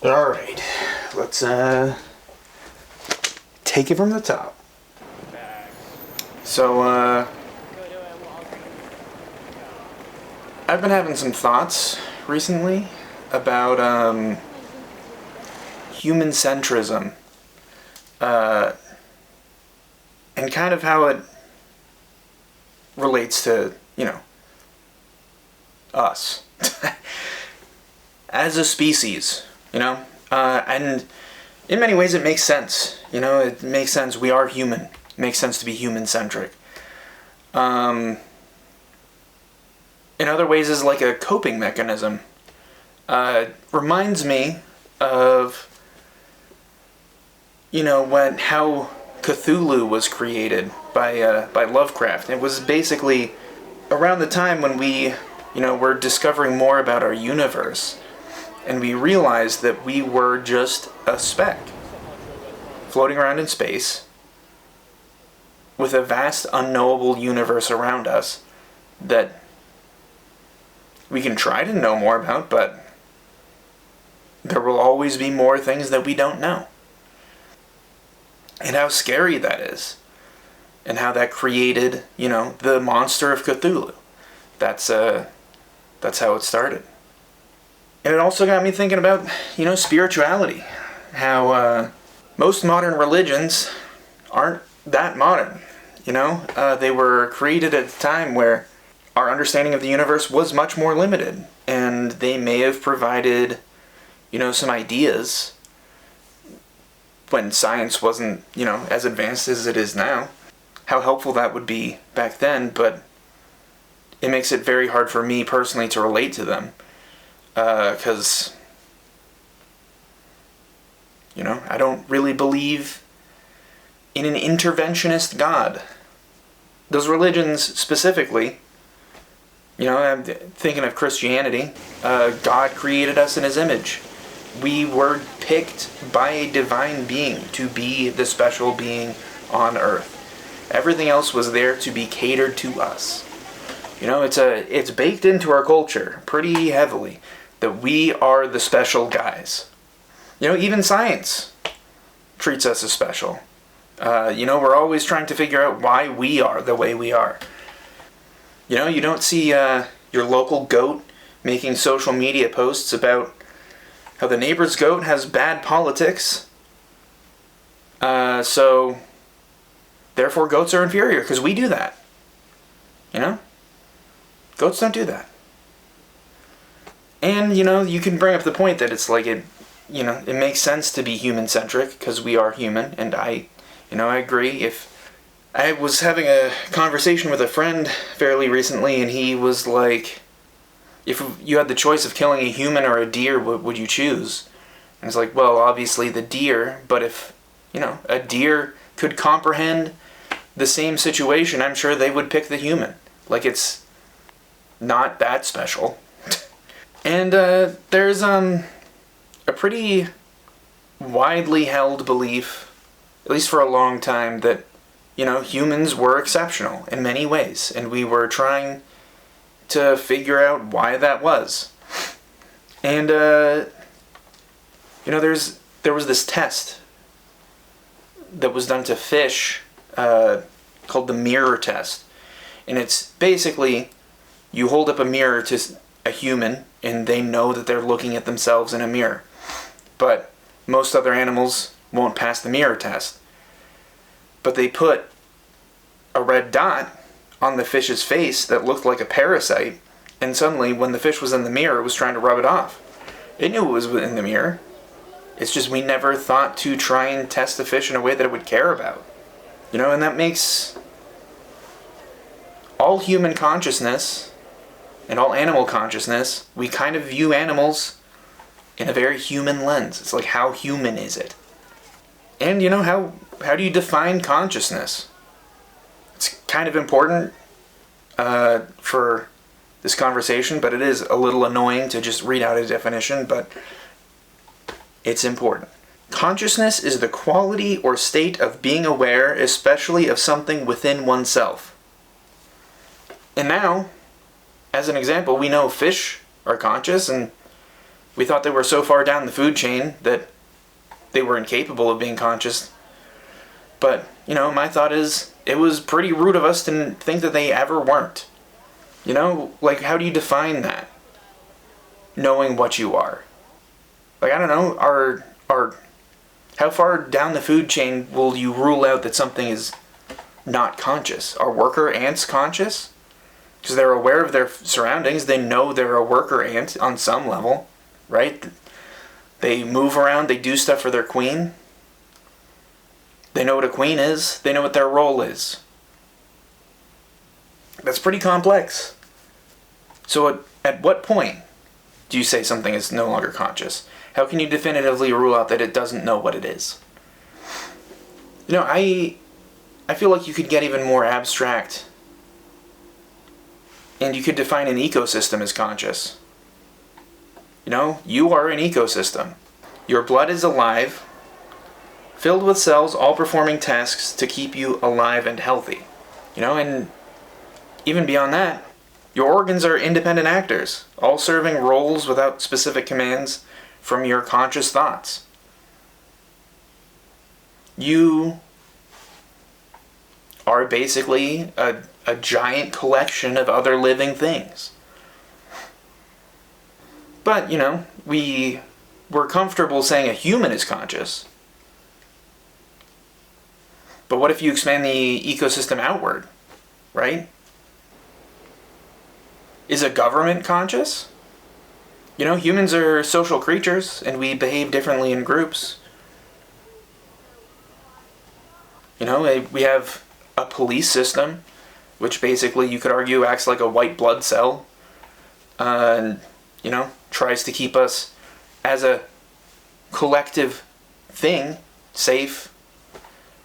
Alright, let's take it from the top. So, I've been having some thoughts recently about human centrism, and kind of how it relates to, us as a species, and in many ways it makes sense. It makes sense. We are human. It makes sense to be human-centric. In other ways, is like a coping mechanism. Reminds me of, how Cthulhu was created by Lovecraft. It was basically around the time when we, were discovering more about our universe, and we realized that we were just a speck floating around in space with a vast unknowable universe around us that we can try to know more about, but there will always be more things that we don't know. And how scary that is. And how that created, the monster of Cthulhu. That's how it started. And it also got me thinking about, spirituality. How most modern religions aren't that modern. They were created at a time where our understanding of the universe was much more limited. And they may have provided, some ideas when science wasn't, as advanced as it is now. How helpful that would be back then, but it makes it very hard for me personally to relate to them. Because, I don't really believe in an interventionist God. Those religions specifically, I'm thinking of Christianity. God created us in His image. We were picked by a divine being to be the special being on earth. Everything else was there to be catered to us. It's baked into our culture pretty heavily that we are the special guys. Even science treats us as special. We're always trying to figure out why we are the way we are. You don't see your local goat making social media posts about how the neighbor's goat has bad politics. So therefore goats are inferior, because we do that. Goats don't do that. And, you can bring up the point that it's like it makes sense to be human-centric, because we are human, and I agree. If I was having a conversation with a friend fairly recently, and he was like, if you had the choice of killing a human or a deer, what would you choose? And it's like, well, obviously the deer, but if, a deer could comprehend the same situation, I'm sure they would pick the human. Like, it's not that special. And there's a pretty widely held belief, at least for a long time, that, humans were exceptional in many ways, and we were trying to figure out why that was. And, there was this test that was done to fish called the mirror test. And it's basically, you hold up a mirror to a human, and they know that they're looking at themselves in a mirror. But most other animals won't pass the mirror test. But they put a red dot on the fish's face that looked like a parasite, and suddenly, when the fish was in the mirror, it was trying to rub it off. It knew it was in the mirror. It's just we never thought to try and test the fish in a way that it would care about. And that makes all human consciousness and all animal consciousness, we kind of view animals in a very human lens. It's like, how human is it? And, how do you define consciousness? It's kind of important for this conversation, but it is a little annoying to just read out a definition, but it's important. Consciousness is the quality or state of being aware, especially of something within oneself. And now, as an example, we know fish are conscious, and We thought they were so far down the food chain that they were incapable of being conscious. But, my thought is, it was pretty rude of us to think that they ever weren't. Like, how do you define that? Knowing what you are. Like, I don't know, how far down the food chain will you rule out that something is not conscious? Are worker ants conscious? Because they're aware of their surroundings. They know they're a worker ant on some level, right? They move around. They do stuff for their queen. They know what a queen is. They know what their role is. That's pretty complex. So at what point do you say something is no longer conscious? How can you definitively rule out that it doesn't know what it is? I feel like you could get even more abstract, and you could define an ecosystem as conscious. You are an ecosystem. Your blood is alive, filled with cells all performing tasks to keep you alive and healthy. And even beyond that, your organs are independent actors, all serving roles without specific commands from your conscious thoughts. You are basically a giant collection of other living things. But, we're comfortable saying a human is conscious. But what if you expand the ecosystem outward, right? Is a government conscious? Humans are social creatures, and we behave differently in groups. We have a police system, which basically you could argue acts like a white blood cell, and, tries to keep us as a collective thing safe.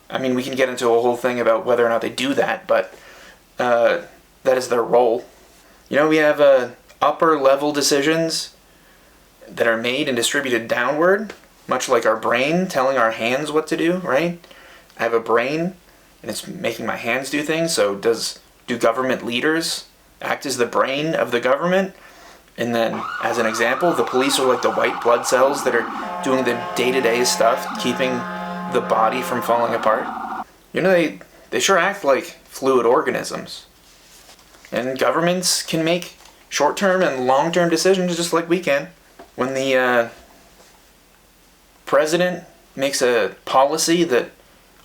I mean, we can get into a whole thing about whether or not they do that, but that is their role. We have upper level decisions that are made and distributed downward, much like our brain telling our hands what to do, right? I have a brain, and it's making my hands do things, so do government leaders act as the brain of the government? And then, as an example, the police are like the white blood cells that are doing the day-to-day stuff, keeping the body from falling apart. They sure act like fluid organisms. And governments can make short-term and long-term decisions just like we can. When the president makes a policy that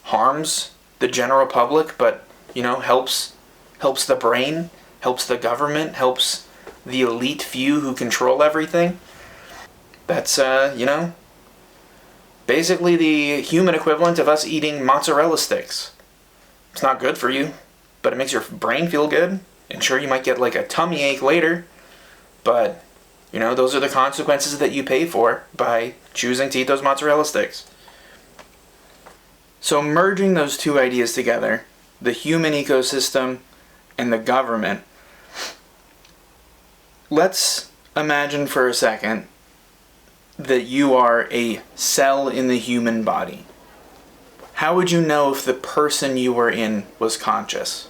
harms the general public, but, helps the brain, helps the government, helps the elite few who control everything, that's, basically the human equivalent of us eating mozzarella sticks. It's not good for you, but it makes your brain feel good. And sure, you might get like a tummy ache later, but, those are the consequences that you pay for by choosing to eat those mozzarella sticks. So merging those two ideas together, the human ecosystem and the government, let's imagine for a second that you are a cell in the human body. How would you know if the person you were in was conscious?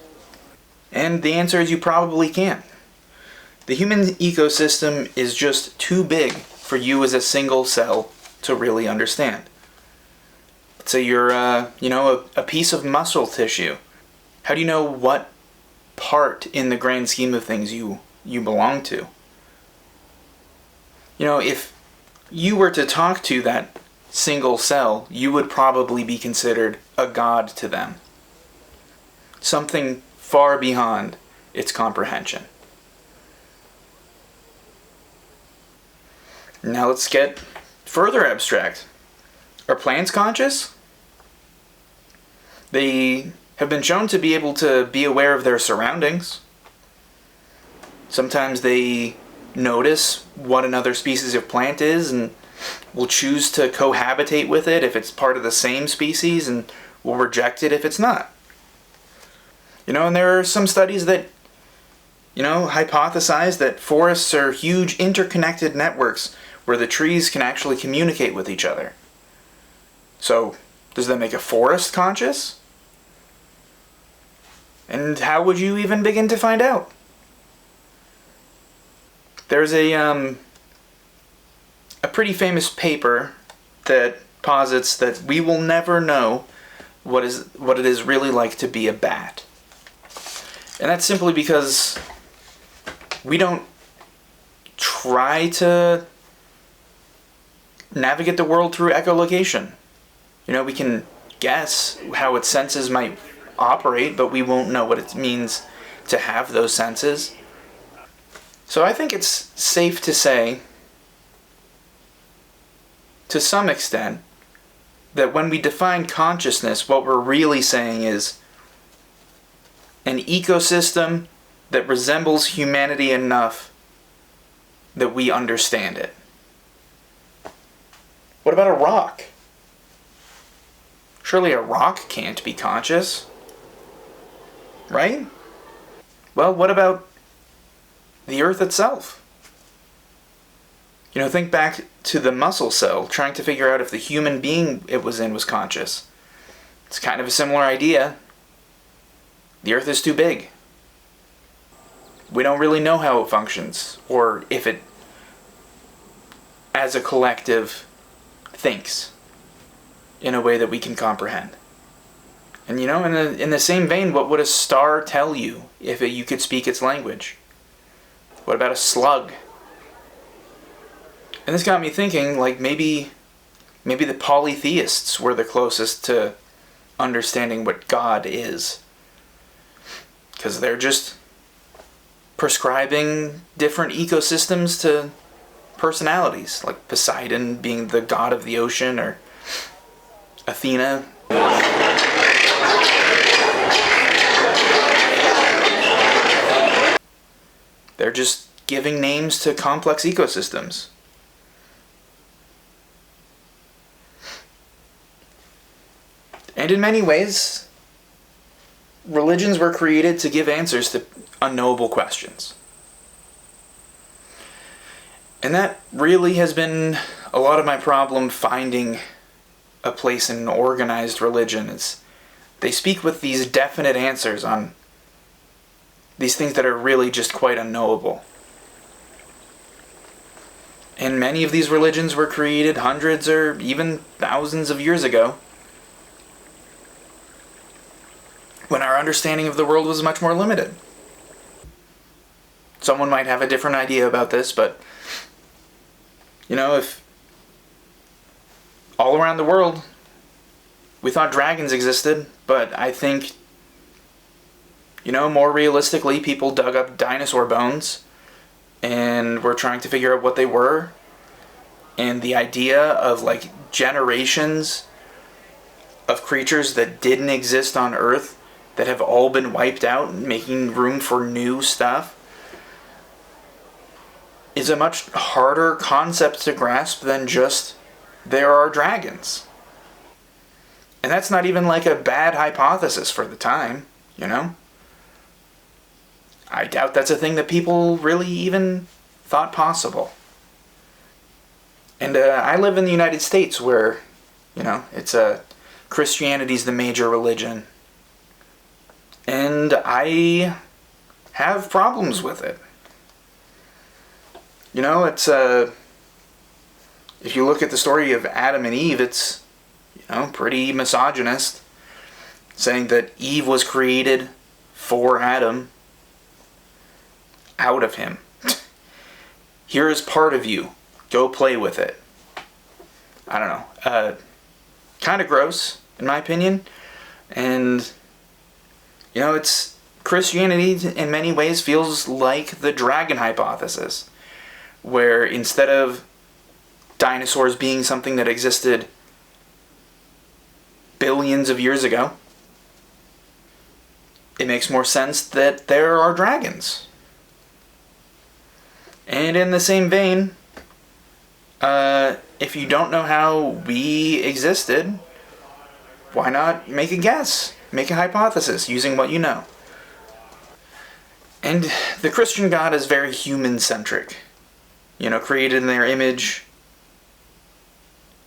And the answer is you probably can't. The human ecosystem is just too big for you as a single cell to really understand. Let's say you're, a piece of muscle tissue. How do you know what part in the grand scheme of things you belong to? If you were to talk to that single cell, you would probably be considered a god to them. Something far beyond its comprehension. Now let's get further abstract. Are plants conscious? They have been shown to be able to be aware of their surroundings. Sometimes they notice what another species of plant is and will choose to cohabitate with it if it's part of the same species, and will reject it if it's not. And there are some studies that, hypothesize that forests are huge interconnected networks where the trees can actually communicate with each other. So, does that make a forest conscious? And how would you even begin to find out? There's a a pretty famous paper that posits that we will never know what it is really like to be a bat. And that's simply because we don't try to navigate the world through echolocation. We can guess how its senses might operate, but we won't know what it means to have those senses. So I think it's safe to say, to some extent, that when we define consciousness, what we're really saying is an ecosystem that resembles humanity enough that we understand it. What about a rock? Surely a rock can't be conscious, right? Well, what about the Earth itself? Think back to the muscle cell, trying to figure out if the human being it was in was conscious. It's kind of a similar idea. The Earth is too big. We don't really know how it functions, or if it, as a collective, thinks in a way that we can comprehend. And in the same vein, what would a star tell you if you could speak its language? What about a slug? And this got me thinking, maybe the polytheists were the closest to understanding what God is. Because they're just prescribing different ecosystems to personalities, like Poseidon being the god of the ocean, or Athena. They're just giving names to complex ecosystems. And in many ways, religions were created to give answers to unknowable questions. And that really has been a lot of my problem finding a place in an organized religion. Is they speak with these definite answers on these things that are really just quite unknowable. And many of these religions were created hundreds or even thousands of years ago, when our understanding of the world was much more limited. Someone might have a different idea about this, but if all around the world we thought dragons existed, but I think, more realistically, people dug up dinosaur bones and were trying to figure out what they were, and the idea of generations of creatures that didn't exist on Earth that have all been wiped out, making room for new stuff, is a much harder concept to grasp than just there are dragons. And that's not even a bad hypothesis for the time, I doubt that's a thing that people really even thought possible. And I live in the United States where, it's Christianity's the major religion. And I have problems with it. It's if you look at the story of Adam and Eve, it's pretty misogynist, saying that Eve was created for Adam, out of him. Here is part of you. Go play with it. I don't know. Kind of gross, in my opinion. And it's Christianity in many ways feels like the dragon hypothesis, where instead of dinosaurs being something that existed billions of years ago, it makes more sense that there are dragons. And in the same vein, if you don't know how we existed, why not make a guess? Make a hypothesis using what you know. And the Christian God is very human-centric. Created in their image.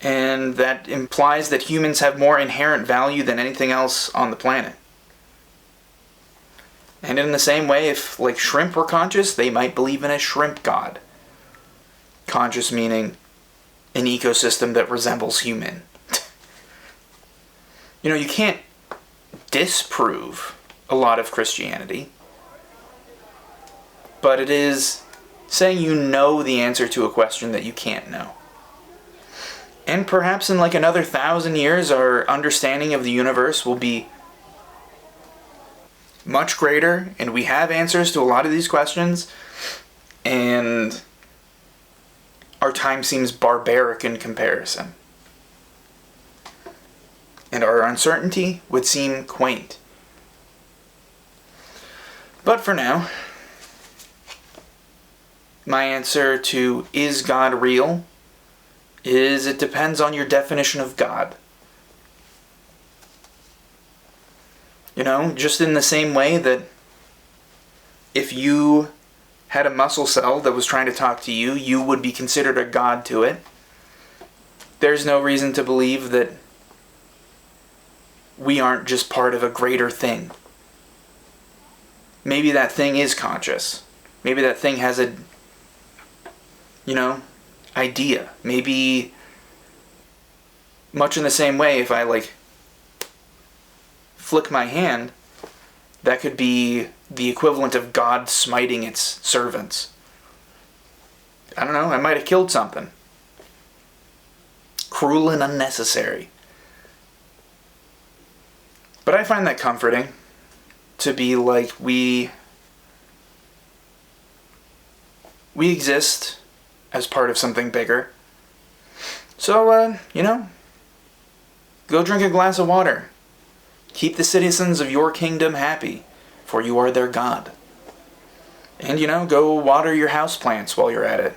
And that implies that humans have more inherent value than anything else on the planet. And in the same way, if shrimp were conscious, they might believe in a shrimp god. Conscious meaning an ecosystem that resembles human. You can't disprove a lot of Christianity, but it is saying you know the answer to a question that you can't know. And perhaps in like another 1,000 years, our understanding of the universe will be much greater, and we have answers to a lot of these questions, and our time seems barbaric in comparison. And our uncertainty would seem quaint. But for now, my answer to is God real is it depends on your definition of God. Just in the same way that if you had a muscle cell that was trying to talk to you, you would be considered a god to it. There's no reason to believe that we aren't just part of a greater thing. Maybe that thing is conscious. Maybe that thing has a, idea. Maybe, much in the same way, if I, flick my hand, that could be the equivalent of God smiting its servants. I don't know, I might have killed something. Cruel and unnecessary. But I find that comforting, to be like, we exist as part of something bigger. So, go drink a glass of water. Keep the citizens of your kingdom happy, for you are their God. And, go water your houseplants while you're at it.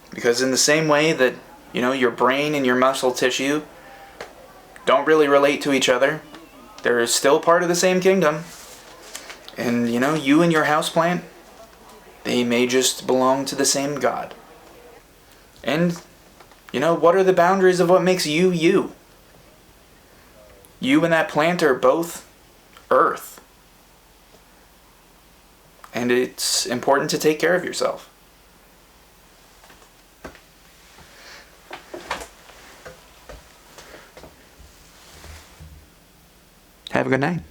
Because in the same way that, your brain and your muscle tissue don't really relate to each other, they're still part of the same kingdom. And, you and your houseplant, they may just belong to the same God. And, what are the boundaries of what makes you, you? You and that plant are both earth. And it's important to take care of yourself. Have a good night.